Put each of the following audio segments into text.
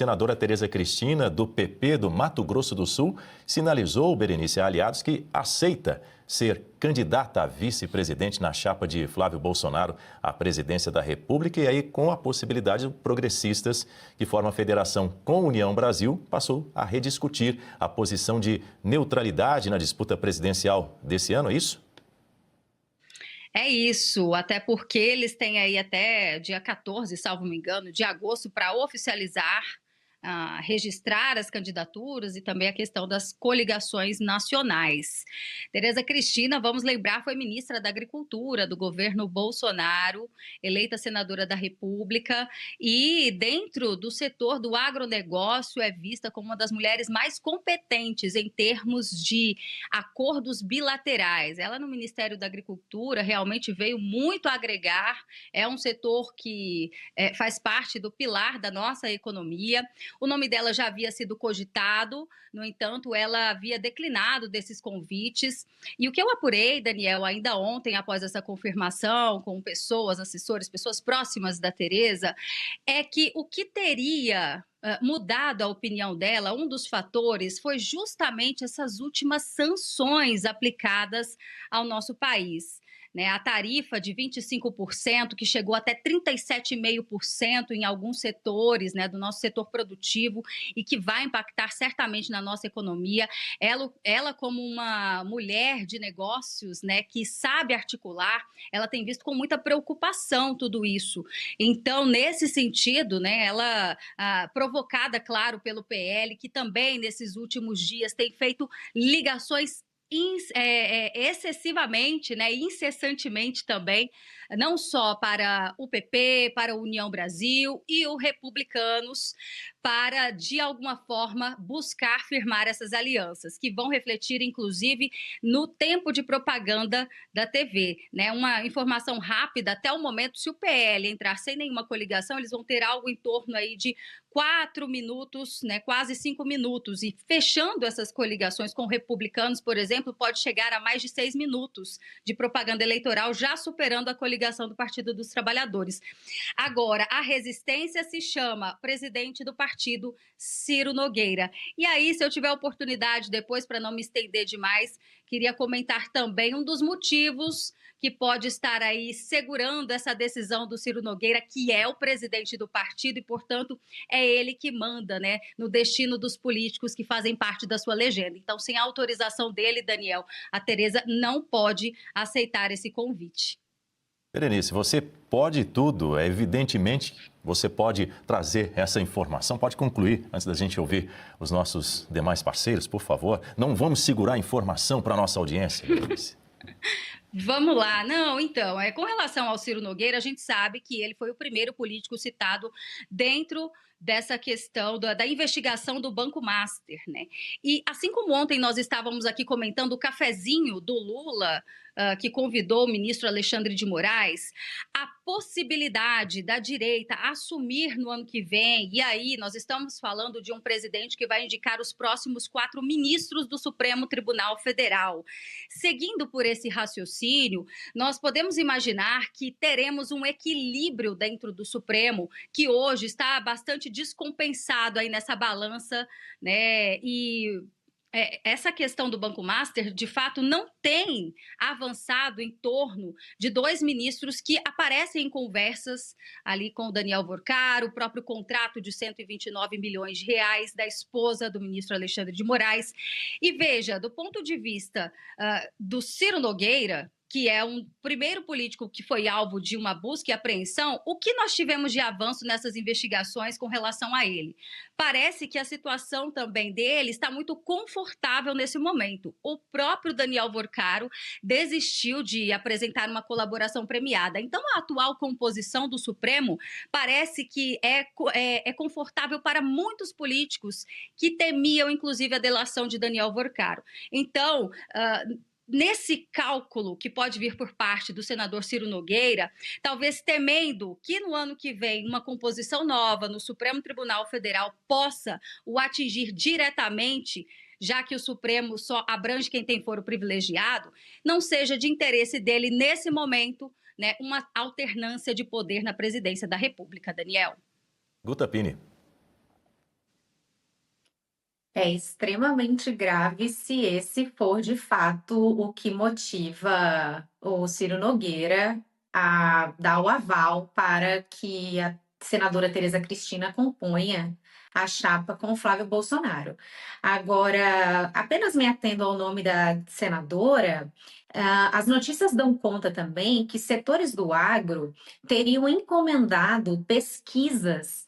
senadora Tereza Cristina, do PP do Mato Grosso do Sul, sinalizou, Berenice, a aliados que aceita ser candidata a vice-presidente na chapa de Flávio Bolsonaro à presidência da República, e aí com a possibilidade de progressistas, que formam a federação com União Brasil, passou a rediscutir a posição de neutralidade na disputa presidencial desse ano, é isso? É isso, até porque eles têm aí até dia 14, salvo me engano, de agosto, para oficializar, registrar as candidaturas e também a questão das coligações nacionais. Tereza Cristina, vamos lembrar, foi ministra da Agricultura do governo Bolsonaro, eleita senadora da República, e dentro do setor do agronegócio é vista como uma das mulheres mais competentes em termos de acordos bilaterais. Ela no Ministério da Agricultura realmente veio muito a agregar, é um setor que faz parte do pilar da nossa economia. O nome dela já havia sido cogitado, no entanto, ela havia declinado desses convites. E o que eu apurei, Daniel, ainda ontem, após essa confirmação, com pessoas, assessores, pessoas próximas da Tereza, é que o que teria mudado a opinião dela, um dos fatores foi justamente essas últimas sanções aplicadas ao nosso país. Né, a tarifa de 25%, que chegou até 37,5% em alguns setores, né, do nosso setor produtivo, e que vai impactar certamente na nossa economia. Ela como uma mulher de negócios, né, que sabe articular, ela tem visto com muita preocupação tudo isso. Então, nesse sentido, né, ela, provocada, claro, pelo PL, que também nesses últimos dias tem feito ligações excessivamente, né, incessantemente também, não só para o PP, para a União Brasil e o Republicanos, para, de alguma forma, buscar firmar essas alianças, que vão refletir, inclusive, no tempo de propaganda da TV. Né? Uma informação rápida, até o momento, se o PL entrar sem nenhuma coligação, eles vão ter algo em torno aí de 4 minutos, né, quase 5 minutos, e fechando essas coligações com republicanos, por exemplo, pode chegar a mais de 6 minutos de propaganda eleitoral, já superando a coligação do Partido dos Trabalhadores. Agora, a resistência se chama presidente do partido, Ciro Nogueira. E aí, se eu tiver oportunidade depois, para não me estender demais, queria comentar também um dos motivos que pode estar aí segurando essa decisão do Ciro Nogueira, que é o presidente do partido e, portanto, é ele que manda, né, no destino dos políticos que fazem parte da sua legenda. Então, sem a autorização dele, Daniel, a Tereza não pode aceitar esse convite. Berenice, você pode tudo, evidentemente, você pode trazer essa informação, pode concluir antes da gente ouvir os nossos demais parceiros, por favor. Não vamos segurar a informação para a nossa audiência, Berenice. Vamos lá. Não, então, com relação ao Ciro Nogueira, a gente sabe que ele foi o primeiro político citado dentro dessa questão da investigação do Banco Master, né? E assim como ontem nós estávamos aqui comentando o cafezinho do Lula, que convidou o ministro Alexandre de Moraes, a possibilidade da direita assumir no ano que vem, e aí nós estamos falando de um presidente que vai indicar os próximos 4 ministros do Supremo Tribunal Federal. Seguindo por esse raciocínio, nós podemos imaginar que teremos um equilíbrio dentro do Supremo, que hoje está bastante descompensado aí nessa balança, né? E essa questão do Banco Master, de fato, não tem avançado em torno de 2 ministros que aparecem em conversas ali com o Daniel Vorcar, o próprio contrato de 129 milhões de reais da esposa do ministro Alexandre de Moraes. E veja, do ponto de vista do Ciro Nogueira, que é um primeiro político que foi alvo de uma busca e apreensão, o que nós tivemos de avanço nessas investigações com relação a ele? Parece que a situação também dele está muito confortável nesse momento. O próprio Daniel Vorcaro desistiu de apresentar uma colaboração premiada. Então, a atual composição do Supremo parece que é confortável para muitos políticos que temiam, inclusive, a delação de Daniel Vorcaro. Então, nesse cálculo que pode vir por parte do senador Ciro Nogueira, talvez temendo que no ano que vem uma composição nova no Supremo Tribunal Federal possa o atingir diretamente, já que o Supremo só abrange quem tem foro privilegiado, não seja de interesse dele, nesse momento, né, uma alternância de poder na presidência da República, Daniel. Guta Pini. É extremamente grave se esse for de fato o que motiva o Ciro Nogueira a dar o aval para que a senadora Tereza Cristina componha a chapa com o Flávio Bolsonaro. Agora, apenas me atendo ao nome da senadora, as notícias dão conta também que setores do agro teriam encomendado pesquisas,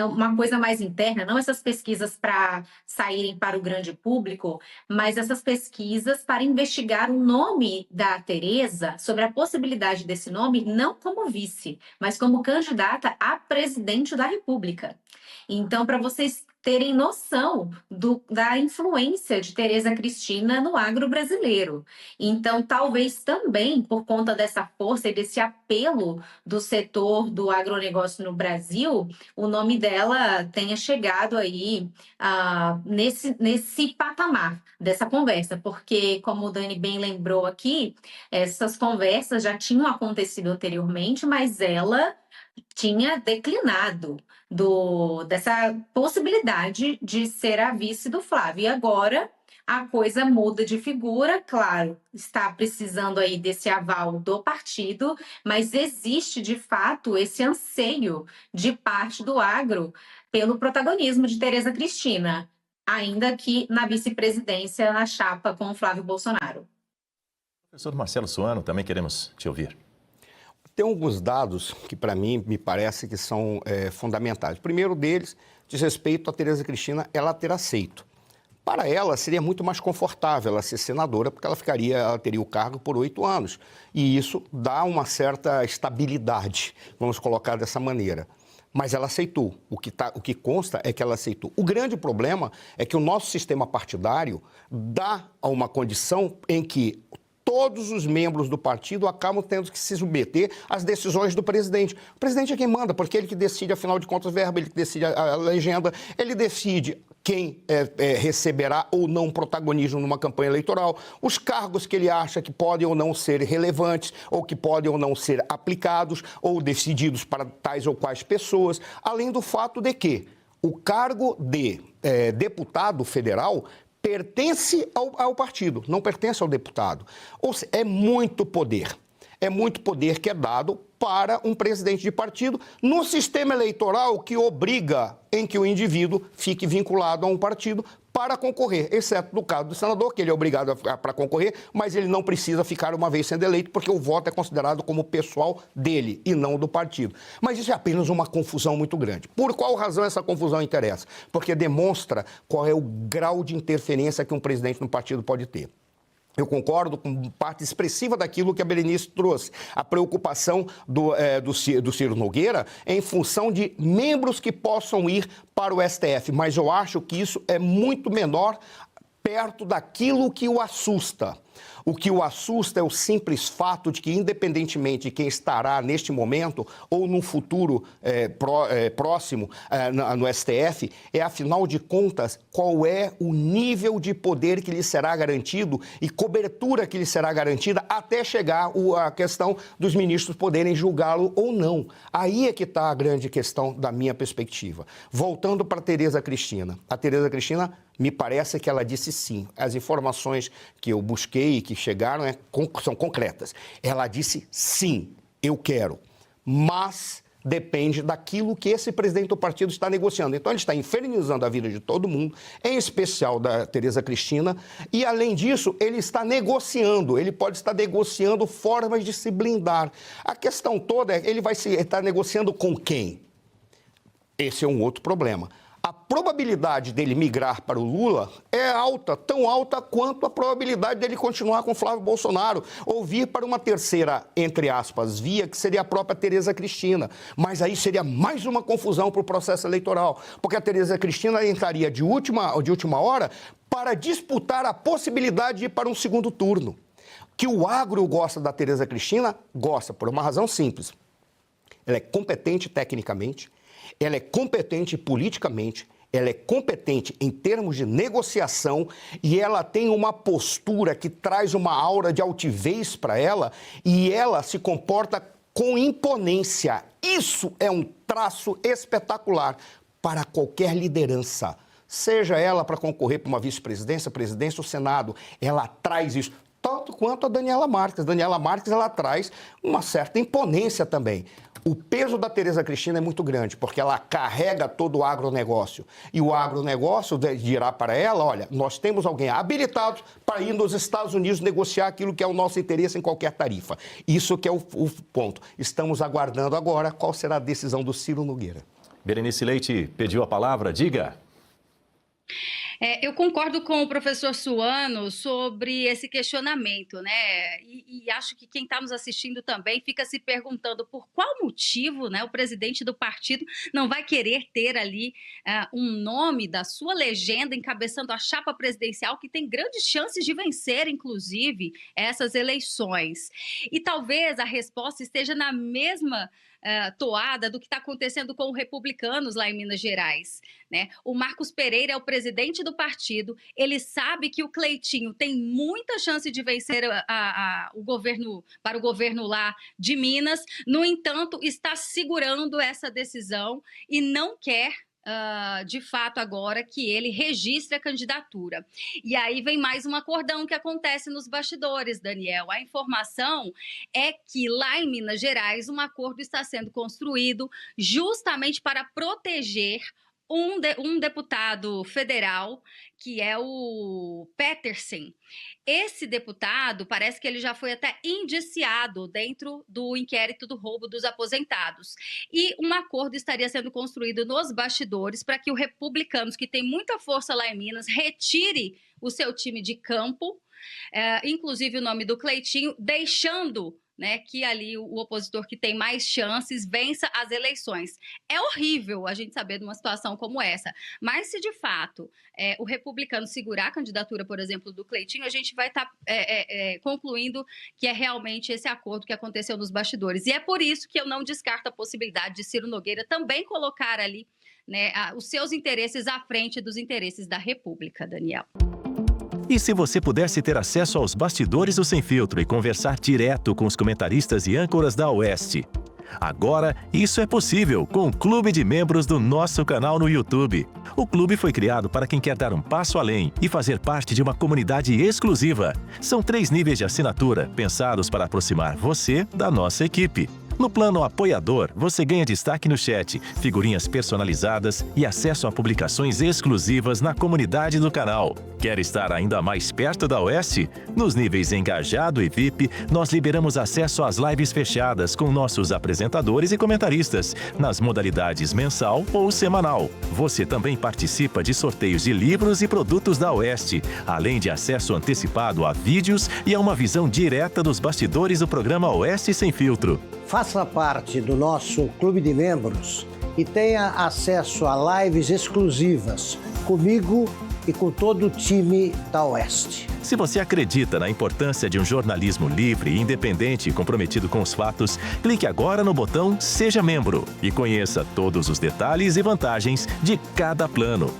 uma coisa mais interna, não essas pesquisas para saírem para o grande público, mas essas pesquisas para investigar o nome da Tereza, sobre a possibilidade desse nome, não como vice, mas como candidata a presidente da República. Então, para vocês terem noção da influência de Tereza Cristina no agro brasileiro. Então, talvez também, por conta dessa força e desse apelo do setor do agronegócio no Brasil, o nome dela tenha chegado aí nesse patamar dessa conversa, porque, como o Dani bem lembrou aqui, essas conversas já tinham acontecido anteriormente, mas ela tinha declinado dessa possibilidade de ser a vice do Flávio. E agora a coisa muda de figura, claro, está precisando aí desse aval do partido, mas existe de fato esse anseio de parte do agro pelo protagonismo de Tereza Cristina, ainda que na vice-presidência, na chapa com o Flávio Bolsonaro. Professor Marcelo Suano, também queremos te ouvir. Tem alguns dados que, para mim, me parece que são fundamentais. O primeiro deles diz respeito a Tereza Cristina, ela ter aceito. Para ela, seria muito mais confortável ela ser senadora, porque ela teria o cargo por 8 anos. E isso dá uma certa estabilidade, vamos colocar dessa maneira. Mas ela aceitou. O que consta é que ela aceitou. O grande problema é que o nosso sistema partidário dá a uma condição em que todos os membros do partido acabam tendo que se submeter às decisões do presidente. O presidente é quem manda, porque ele que decide, afinal de contas, verba, ele que decide a legenda, ele decide quem receberá ou não protagonismo numa campanha eleitoral, os cargos que ele acha que podem ou não ser relevantes, ou que podem ou não ser aplicados, ou decididos para tais ou quais pessoas, além do fato de que o cargo de deputado federal pertence ao partido, não pertence ao deputado. Ou seja, é muito poder que é dado para um presidente de partido no sistema eleitoral que obriga em que o indivíduo fique vinculado a um partido para concorrer, exceto no caso do senador, que ele é obrigado para concorrer, mas ele não precisa ficar uma vez sendo eleito, porque o voto é considerado como pessoal dele e não do partido. Mas isso é apenas uma confusão muito grande. Por qual razão essa confusão interessa? Porque demonstra qual é o grau de interferência que um presidente no partido pode ter. Eu concordo com parte expressiva daquilo que a Berenice trouxe, a preocupação do Ciro Nogueira em função de membros que possam ir para o STF, mas eu acho que isso é muito menor perto daquilo que o assusta. O que o assusta é o simples fato de que, independentemente de quem estará neste momento ou num futuro próximo no STF, afinal de contas, qual é o nível de poder que lhe será garantido e cobertura que lhe será garantida até chegar a questão dos ministros poderem julgá-lo ou não. Aí é que está a grande questão da minha perspectiva. Voltando para a Tereza Cristina. A Tereza Cristina, me parece que ela disse sim. As informações que eu busquei e que chegaram são concretas. Ela disse sim, eu quero, mas depende daquilo que esse presidente do partido está negociando. Então, ele está infernizando a vida de todo mundo, em especial da Tereza Cristina, e, além disso, ele está negociando, ele pode estar negociando formas de se blindar. A questão toda é, ele vai estar negociando com quem? Esse é um outro problema. A probabilidade dele migrar para o Lula é alta, tão alta quanto a probabilidade dele continuar com Flávio Bolsonaro ou vir para uma terceira, entre aspas, via, que seria a própria Tereza Cristina. Mas aí seria mais uma confusão para o processo eleitoral, porque a Tereza Cristina entraria de última hora para disputar a possibilidade de ir para um segundo turno. Que o agro gosta da Tereza Cristina? Gosta, por uma razão simples. Ela é competente tecnicamente, ela é competente politicamente, ela é competente em termos de negociação e ela tem uma postura que traz uma aura de altivez para ela e ela se comporta com imponência. Isso é um traço espetacular para qualquer liderança, seja ela para concorrer para uma vice-presidência, presidência ou Senado, ela traz isso. Tanto quanto a Daniela Marques. A Daniela Marques, ela traz uma certa imponência também. O peso da Tereza Cristina é muito grande, porque ela carrega todo o agronegócio. E o agronegócio dirá para ela, olha, nós temos alguém habilitado para ir nos Estados Unidos negociar aquilo que é o nosso interesse em qualquer tarifa. Isso que é o ponto. Estamos aguardando agora qual será a decisão do Ciro Nogueira. Berenice Leite pediu a palavra, diga. Eu concordo com o professor Suano sobre esse questionamento, né? E acho que quem está nos assistindo também fica se perguntando por qual motivo, né, o presidente do partido não vai querer ter ali um nome da sua legenda encabeçando a chapa presidencial que tem grandes chances de vencer, inclusive, essas eleições. E talvez a resposta esteja na mesma toada do que está acontecendo com os republicanos lá em Minas Gerais, né? O Marcos Pereira é o presidente do partido, ele sabe que o Cleitinho tem muita chance de vencer o governo lá de Minas, no entanto, está segurando essa decisão e não quer de fato agora que ele registre a candidatura. E aí vem mais um acordão que acontece nos bastidores, Daniel. A informação é que lá em Minas Gerais um acordo está sendo construído justamente para proteger um deputado federal, que é o Petersen. Esse deputado, parece que ele já foi até indiciado dentro do inquérito do roubo dos aposentados. E um acordo estaria sendo construído nos bastidores para que os republicanos, que tem muita força lá em Minas, retire o seu time de campo, inclusive o nome do Cleitinho, deixando, né, que ali o opositor que tem mais chances vença as eleições. É horrível a gente saber de uma situação como essa, mas se de fato o republicano segurar a candidatura, por exemplo, do Cleitinho, a gente vai estar concluindo que é realmente esse acordo que aconteceu nos bastidores. E é por isso que eu não descarto a possibilidade de Ciro Nogueira também colocar ali, né, os seus interesses à frente dos interesses da República, Daniel. E se você pudesse ter acesso aos bastidores do Sem Filtro e conversar direto com os comentaristas e âncoras da Oeste? Agora, isso é possível com o Clube de Membros do nosso canal no YouTube. O clube foi criado para quem quer dar um passo além e fazer parte de uma comunidade exclusiva. São 3 níveis de assinatura pensados para aproximar você da nossa equipe. No plano apoiador, você ganha destaque no chat, figurinhas personalizadas e acesso a publicações exclusivas na comunidade do canal. Quer estar ainda mais perto da Oeste? Nos níveis Engajado e VIP, nós liberamos acesso às lives fechadas com nossos apresentadores e comentaristas, nas modalidades mensal ou semanal. Você também participa de sorteios de livros e produtos da Oeste, além de acesso antecipado a vídeos e a uma visão direta dos bastidores do programa Oeste Sem Filtro. Faça parte do nosso clube de membros e tenha acesso a lives exclusivas comigo e com todo o time da Oeste. Se você acredita na importância de um jornalismo livre e independente e comprometido com os fatos, clique agora no botão Seja Membro e conheça todos os detalhes e vantagens de cada plano.